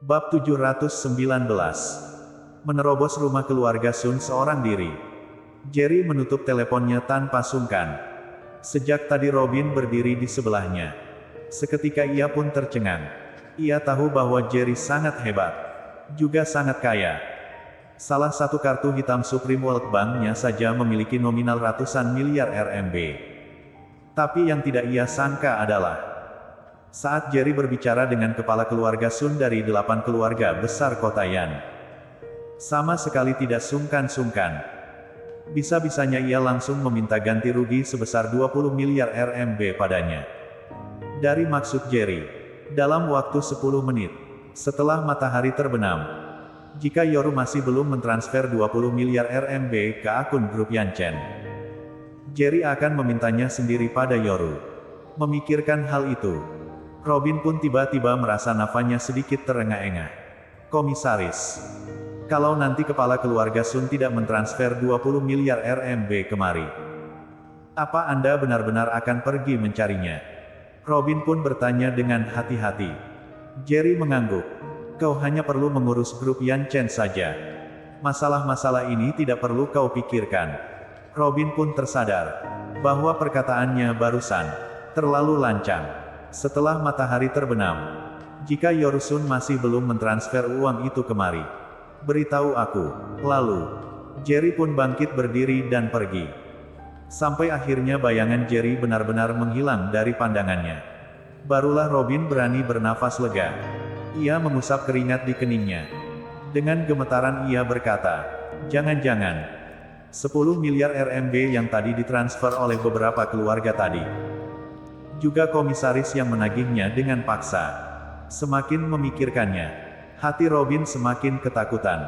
Bab 719. Menerobos rumah keluarga Sun seorang diri. Jerry menutup teleponnya tanpa sungkan. Sejak tadi Robin berdiri di sebelahnya. Seketika ia pun tercengang. Ia tahu bahwa Jerry sangat hebat. Juga sangat kaya. Salah satu kartu hitam Supreme World Bank-nya saja memiliki nominal ratusan miliar RMB. Tapi yang tidak ia sangka adalah saat Jerry berbicara dengan kepala keluarga Sun dari 8 keluarga besar kota Yan, sama sekali tidak sungkan-sungkan. Bisa-bisanya ia langsung meminta ganti rugi sebesar 20 miliar RMB padanya. Dari maksud Jerry, dalam waktu 10 menit, setelah matahari terbenam, jika Yoru masih belum mentransfer 20 miliar RMB ke akun grup Yanchen, Jerry akan memintanya sendiri pada Yoru. Memikirkan hal itu, Robin pun tiba-tiba merasa nafasnya sedikit terengah-engah. Komisaris, kalau nanti kepala keluarga Sun tidak mentransfer 20 miliar RMB kemari, apa Anda benar-benar akan pergi mencarinya? Robin pun bertanya dengan hati-hati. Jerry mengangguk. Kau hanya perlu mengurus grup Yanchen saja. Masalah-masalah ini tidak perlu kau pikirkan. Robin pun tersadar bahwa perkataannya barusan terlalu lancang. Setelah matahari terbenam, jika Yoru Sun masih belum mentransfer uang itu kemari, beritahu aku. Lalu, Jerry pun bangkit berdiri dan pergi. Sampai akhirnya bayangan Jerry benar-benar menghilang dari pandangannya. Barulah Robin berani bernafas lega. Ia mengusap keringat di keningnya. Dengan gemetaran ia berkata, jangan-jangan 10 miliar RMB yang tadi ditransfer oleh beberapa keluarga tadi juga komisaris yang menagihnya dengan paksa. Semakin memikirkannya, hati Robin semakin ketakutan.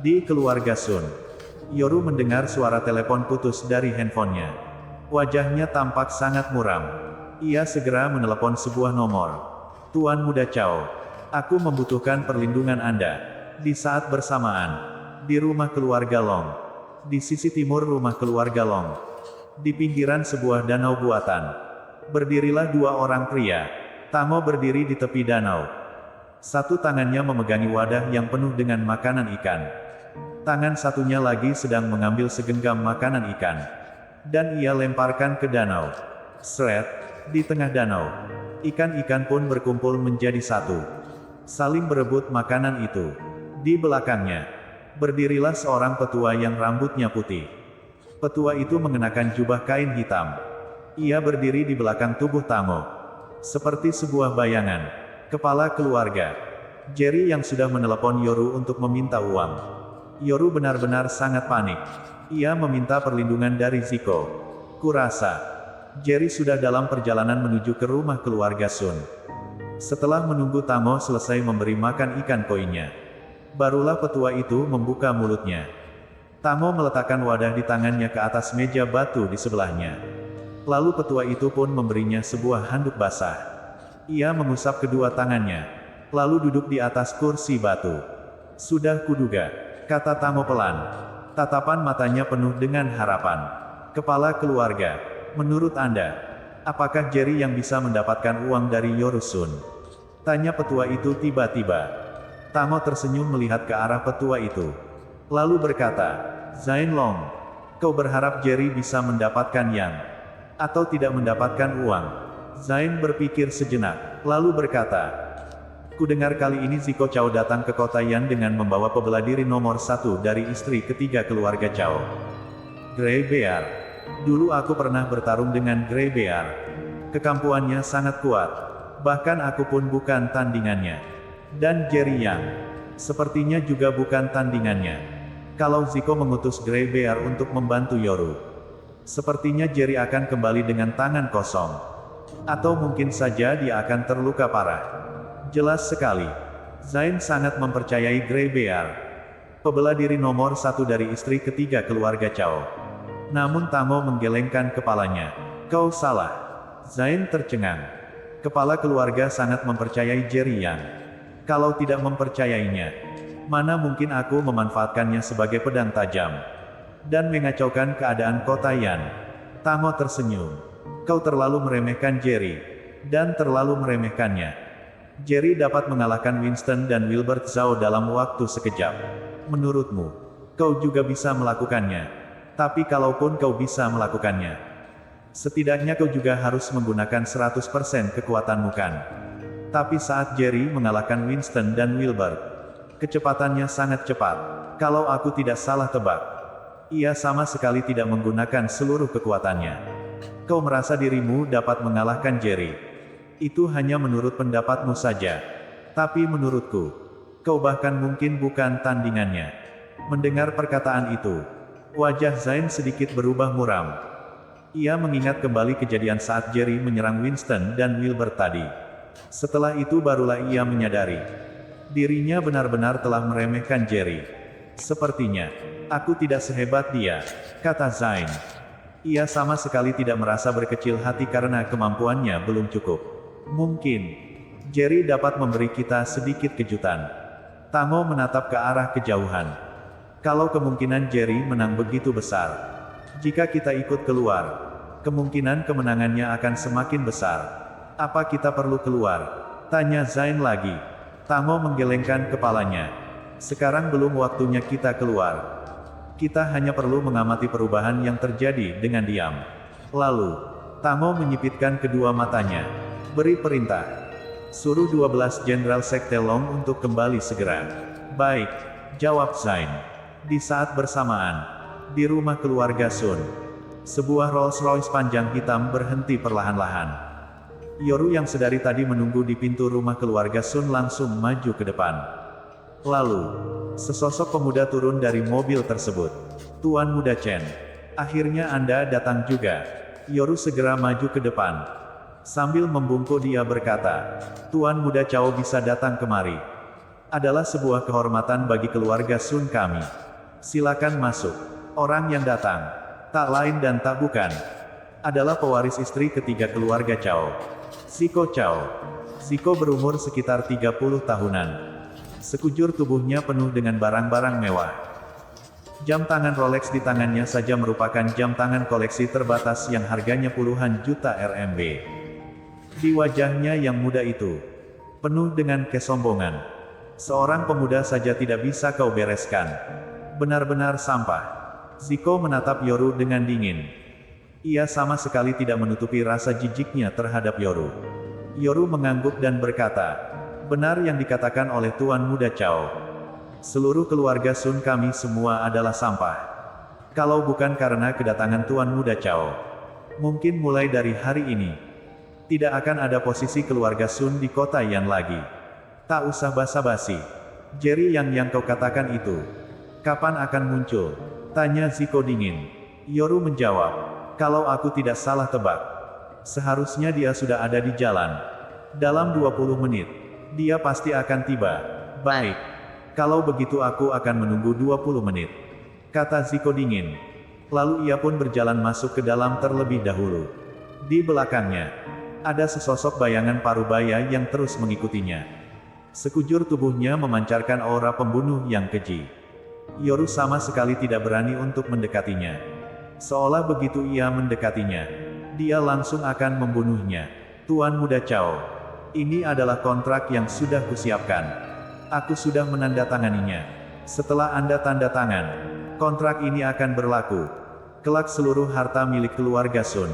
Di keluarga Sun, Yoru mendengar suara telepon putus dari handphonenya. Wajahnya tampak sangat muram. Ia segera menelepon sebuah nomor. Tuan Muda Chao, aku membutuhkan perlindungan Anda. Di saat bersamaan, di rumah keluarga Long, di sisi timur rumah keluarga Long, di pinggiran sebuah danau buatan, berdirilah dua orang pria. Tamo berdiri di tepi danau. Satu tangannya memegangi wadah yang penuh dengan makanan ikan. Tangan satunya lagi sedang mengambil segenggam makanan ikan. Dan ia lemparkan ke danau. Sret, di tengah danau, ikan-ikan pun berkumpul menjadi satu, saling berebut makanan itu. Di belakangnya, berdirilah seorang petua yang rambutnya putih. Petua itu mengenakan jubah kain hitam. Ia berdiri di belakang tubuh Tamo, seperti sebuah bayangan. Kepala keluarga Jerry yang sudah menelepon Yoru untuk meminta uang. Yoru benar-benar sangat panik. Ia meminta perlindungan dari Ziko. Kurasa Jerry sudah dalam perjalanan menuju ke rumah keluarga Sun. Setelah menunggu Tamo selesai memberi makan ikan koinya, barulah petua itu membuka mulutnya. Tamo meletakkan wadah di tangannya ke atas meja batu di sebelahnya. Lalu petua itu pun memberinya sebuah handuk basah. Ia mengusap kedua tangannya, lalu duduk di atas kursi batu. Sudah kuduga, kata Tamo pelan. Tatapan matanya penuh dengan harapan. Kepala keluarga, menurut Anda, apakah Jerry yang bisa mendapatkan uang dari Yoru Sun? Tanya petua itu tiba-tiba. Tamo tersenyum melihat ke arah petua itu. Lalu berkata, Zain Long, kau berharap Jerry bisa mendapatkan yang atau tidak mendapatkan uang? Zain berpikir sejenak, lalu berkata, kudengar kali ini Ziko Chao datang ke kota Yan dengan membawa pebela diri nomor 1 dari istri ketiga keluarga Chao, Grey Bear. Dulu aku pernah bertarung dengan Grey Bear. Kekampuannya sangat kuat. Bahkan aku pun bukan tandingannya. Dan Jerry Yang sepertinya juga bukan tandingannya. Kalau Ziko mengutus Grey Bear untuk membantu Yoru, sepertinya Jerry akan kembali dengan tangan kosong. Atau mungkin saja dia akan terluka parah. Jelas sekali, Zain sangat mempercayai Grey Bear, pebela diri nomor 1 dari istri ketiga keluarga Chao. Namun Tamo menggelengkan kepalanya. Kau salah. Zain tercengang. Kepala keluarga sangat mempercayai Jerry Yang. Kalau tidak mempercayainya, mana mungkin aku memanfaatkannya sebagai pedang tajam dan mengacaukan keadaan kota Yan. Tamo tersenyum. Kau terlalu meremehkan Jerry, dan terlalu meremehkannya. Jerry dapat mengalahkan Winston dan Wilbert Zhao dalam waktu sekejap. Menurutmu, kau juga bisa melakukannya. Tapi kalaupun kau bisa melakukannya, setidaknya kau juga harus menggunakan 100% kekuatanmu kan? Tapi saat Jerry mengalahkan Winston dan Wilbert, kecepatannya sangat cepat. Kalau aku tidak salah tebak, ia sama sekali tidak menggunakan seluruh kekuatannya. Kau merasa dirimu dapat mengalahkan Jerry. Itu hanya menurut pendapatmu saja. Tapi menurutku, kau bahkan mungkin bukan tandingannya. Mendengar perkataan itu, wajah Zain sedikit berubah muram. Ia mengingat kembali kejadian saat Jerry menyerang Winston dan Wilbert tadi. Setelah itu barulah ia menyadari, dirinya benar-benar telah meremehkan Jerry. Sepertinya, aku tidak sehebat dia, kata Zain. Ia sama sekali tidak merasa berkecil hati karena kemampuannya belum cukup. Mungkin, Jerry dapat memberi kita sedikit kejutan. Tango menatap ke arah kejauhan. Kalau kemungkinan Jerry menang begitu besar, jika kita ikut keluar, kemungkinan kemenangannya akan semakin besar. Apa kita perlu keluar? Tanya Zain lagi. Tango menggelengkan kepalanya. Sekarang belum waktunya kita keluar. Kita hanya perlu mengamati perubahan yang terjadi dengan diam. Lalu, Tango menyipitkan kedua matanya. Beri perintah. Suruh 12 Jenderal Sekte Long untuk kembali segera. Baik, jawab Zain. Di saat bersamaan, di rumah keluarga Sun, sebuah Rolls-Royce panjang hitam berhenti perlahan-lahan. Yoru yang sedari tadi menunggu di pintu rumah keluarga Sun langsung maju ke depan. Lalu, sesosok pemuda turun dari mobil tersebut. Tuan Muda Chen, akhirnya Anda datang juga. Yoru segera maju ke depan. Sambil membungkuk dia berkata, Tuan Muda Chao bisa datang kemari. Adalah sebuah kehormatan bagi keluarga Sun kami. Silakan masuk. Orang yang datang, tak lain dan tak bukan, adalah pewaris istri ketiga keluarga Chao, Ziko Chao. Ziko berumur sekitar 30 tahunan. Sekujur tubuhnya penuh dengan barang-barang mewah. Jam tangan Rolex di tangannya saja merupakan jam tangan koleksi terbatas yang harganya puluhan juta RMB. Di wajahnya yang muda itu, penuh dengan kesombongan. Seorang pemuda saja tidak bisa kau bereskan. Benar-benar sampah. Ziko menatap Yoru dengan dingin. Ia sama sekali tidak menutupi rasa jijiknya terhadap Yoru. Yoru mengangguk dan berkata, benar yang dikatakan oleh Tuan Muda Chao. Seluruh keluarga Sun kami semua adalah sampah. Kalau bukan karena kedatangan Tuan Muda Chao, mungkin mulai dari hari ini, tidak akan ada posisi keluarga Sun di kota Yan lagi. Tak usah basa-basi. Jerry yang kau katakan itu, kapan akan muncul? Tanya Ziko dingin. Yoru menjawab, kalau aku tidak salah tebak, seharusnya dia sudah ada di jalan. Dalam 20 menit, dia pasti akan tiba. Baik. Kalau begitu aku akan menunggu 20 menit. Kata Ziko dingin. Lalu ia pun berjalan masuk ke dalam terlebih dahulu. Di belakangnya, ada sesosok bayangan parubaya yang terus mengikutinya. Sekujur tubuhnya memancarkan aura pembunuh yang keji. Yoru sama sekali tidak berani untuk mendekatinya. Seolah begitu ia mendekatinya, dia langsung akan membunuhnya. Tuan Muda Chao, ini adalah kontrak yang sudah kusiapkan. Aku sudah menandatanganinya. Setelah Anda tanda tangan, kontrak ini akan berlaku. Kelak seluruh harta milik keluarga Sun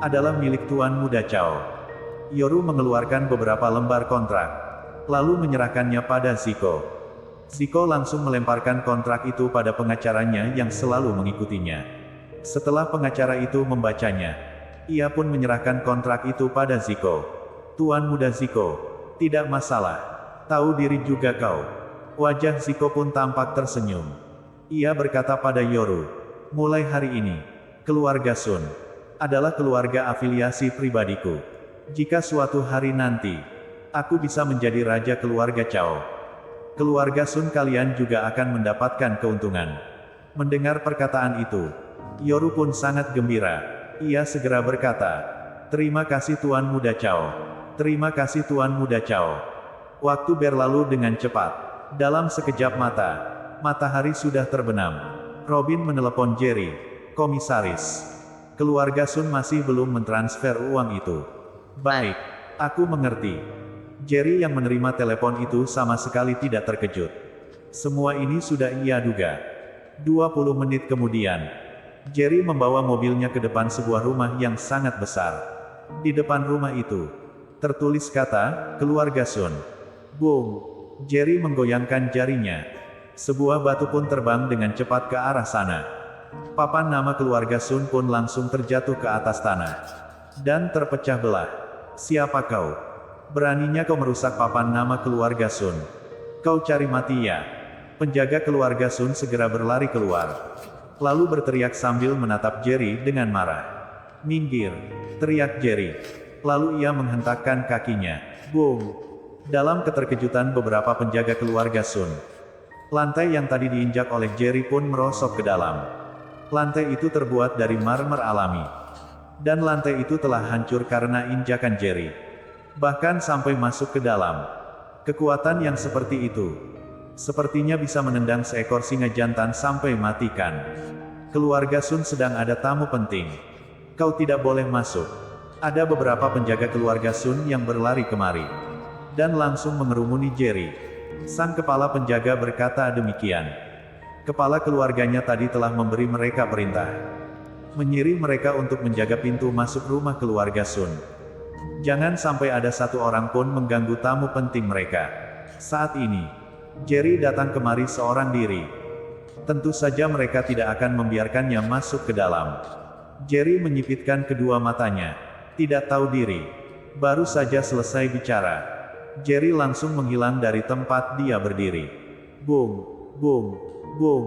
adalah milik Tuan Muda Chao. Yoru mengeluarkan beberapa lembar kontrak, lalu menyerahkannya pada Ziko. Ziko langsung melemparkan kontrak itu pada pengacaranya yang selalu mengikutinya. Setelah pengacara itu membacanya, ia pun menyerahkan kontrak itu pada Ziko. Tuan Muda Ziko, tidak masalah. Tahu diri juga kau. Wajah Ziko pun tampak tersenyum. Ia berkata pada Yoru, mulai hari ini, keluarga Sun adalah keluarga afiliasi pribadiku. Jika suatu hari nanti, aku bisa menjadi raja keluarga Chao, keluarga Sun kalian juga akan mendapatkan keuntungan. Mendengar perkataan itu, Yoru pun sangat gembira. Ia segera berkata, terima kasih Tuan Muda Chao. Terima kasih Tuan Muda Chao. Waktu berlalu dengan cepat. Dalam sekejap mata, matahari sudah terbenam. Robin menelepon Jerry, komisaris. Keluarga Sun masih belum mentransfer uang itu. Baik, aku mengerti. Jerry yang menerima telepon itu sama sekali tidak terkejut. Semua ini sudah ia duga. 20 menit kemudian, Jerry membawa mobilnya ke depan sebuah rumah yang sangat besar. Di depan rumah itu, tertulis kata, "Keluarga Sun." Boom! Jerry menggoyangkan jarinya. Sebuah batu pun terbang dengan cepat ke arah sana. Papan nama keluarga Sun pun langsung terjatuh ke atas tanah. Dan terpecah belah. "Siapa kau? Beraninya kau merusak papan nama keluarga Sun? Kau cari mati ya?" Penjaga keluarga Sun segera berlari keluar. Lalu berteriak sambil menatap Jerry dengan marah. "Minggir!" teriak Jerry. Lalu ia menghentakkan kakinya. Boom! Dalam keterkejutan beberapa penjaga keluarga Sun, lantai yang tadi diinjak oleh Jerry pun merosot ke dalam. Lantai itu terbuat dari marmer alami. Dan lantai itu telah hancur karena injakan Jerry. Bahkan sampai masuk ke dalam. Kekuatan yang seperti itu sepertinya bisa menendang seekor singa jantan sampai matikan. "Keluarga Sun sedang ada tamu penting. Kau tidak boleh masuk." Ada beberapa penjaga keluarga Sun yang berlari kemari. Dan langsung mengerumuni Jerry. Sang kepala penjaga berkata demikian. Kepala keluarganya tadi telah memberi mereka perintah. Mengirim mereka untuk menjaga pintu masuk rumah keluarga Sun. Jangan sampai ada satu orang pun mengganggu tamu penting mereka. Saat ini, Jerry datang kemari seorang diri. Tentu saja mereka tidak akan membiarkannya masuk ke dalam. Jerry menyipitkan kedua matanya. Tidak tahu diri. Baru saja selesai bicara, Jerry langsung menghilang dari tempat dia berdiri. Boom, boom, boom.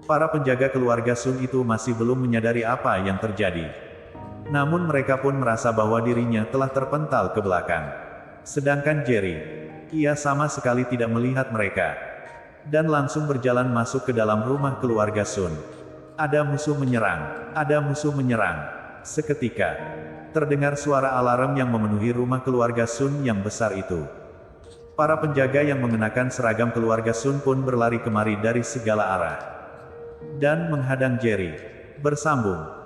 Para penjaga keluarga Sun itu masih belum menyadari apa yang terjadi. Namun mereka pun merasa bahwa dirinya telah terpental ke belakang. Sedangkan Jerry, ia sama sekali tidak melihat mereka. Dan langsung berjalan masuk ke dalam rumah keluarga Sun. Ada musuh menyerang. Ada musuh menyerang. Seketika, terdengar suara alarm yang memenuhi rumah keluarga Sun yang besar itu. Para penjaga yang mengenakan seragam keluarga Sun pun berlari kemari dari segala arah. Dan menghadang Jerry. Bersambung.